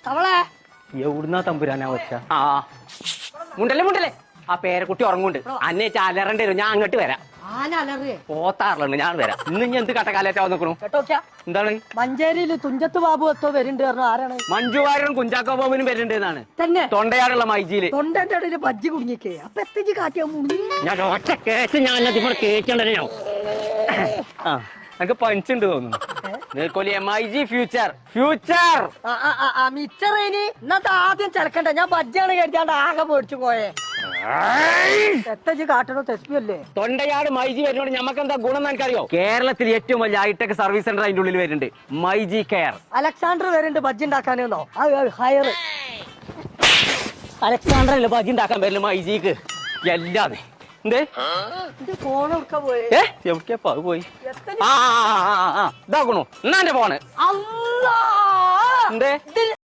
അവളെ എവിടുന്നാ തമ്പുരാനാ വെച്ച മുണ്ടല്ലേ ആ പേരക്കുട്ടി ഉറങ്ങുണ്ട് അന്നെ അലറേണ്ടി വരും. ഞാൻ അങ്ങോട്ട് വരാം. പോത്താറിലുണ്ട്, ഞാൻ വരാം. ഇന്ന് ഇനി എന്ത് കട്ടക്കാലേറ്റാ നിൽക്കണു? എന്താണ് മഞ്ചേരിയില് തുഞ്ചത്ത് ബാബു എത്തോ വരുന്നുണ്ട് പറഞ്ഞു. ആരാണ്? മഞ്ജു വാര്യരും കുഞ്ചാക്കോ ബോബനും വരുന്നുണ്ട് എന്നാണ്. തന്നെ തൊണ്ടയാടുള്ള മൈജിയില് തൊണ്ടന്റെ ഇടയില് ബജ്ജി കുടുങ്ങിക്കേ. അപ്പൊ എത്തിച്ച് കാട്ടിയാ ഞാൻ ഒറ്റ കേസ് ഞാൻ കേൾക്കണ്ടേ. ആ എനിക്ക് പഞ്ചുണ്ട് തോന്നുന്നു. MIG ഫ്യൂച്ചർ മിച്ചറേനി ഇന്നത്തെ ആദ്യം ചെലക്കണ്ട. ഞാൻ ബജ്ജാണ് കരുതാണ്ട് ആകെ മേടിച്ചു പോയേ. എത്തച്ച് കാട്ടണോ തെസ്പിയല്ലേ? തൊണ്ടയാട് മൈജി വരുന്നോണ്ട് ഞമ്മക്ക് എന്താ ഗുണം എന്ന് എനിക്കറിയോ? കേരളത്തിൽ ഏറ്റവും വലിയ ഹൈടെക് സർവീസ് സെന്റർ അതിന്റെ ഉള്ളിൽ വരുന്നുണ്ട്. മൈജി കെയർ. അലക്സാണ്ടർ വരുന്നുണ്ട് ബജ്ജി ഉണ്ടാക്കാനോ? ഹയർ അലക്സാണ്ടർ അല്ലേ ബജ്ജി ഉണ്ടാക്കാൻ വരില്ല മൈജിക്ക്. എല്ലാതെ എന്തേ ഫോൺ എടുക്കാൻ പോയി. എവിടേക്കാ പോയി? ഇതാക്കണു എന്നാ എന്റെ ഫോണ്. അല്ലാ എന്തേ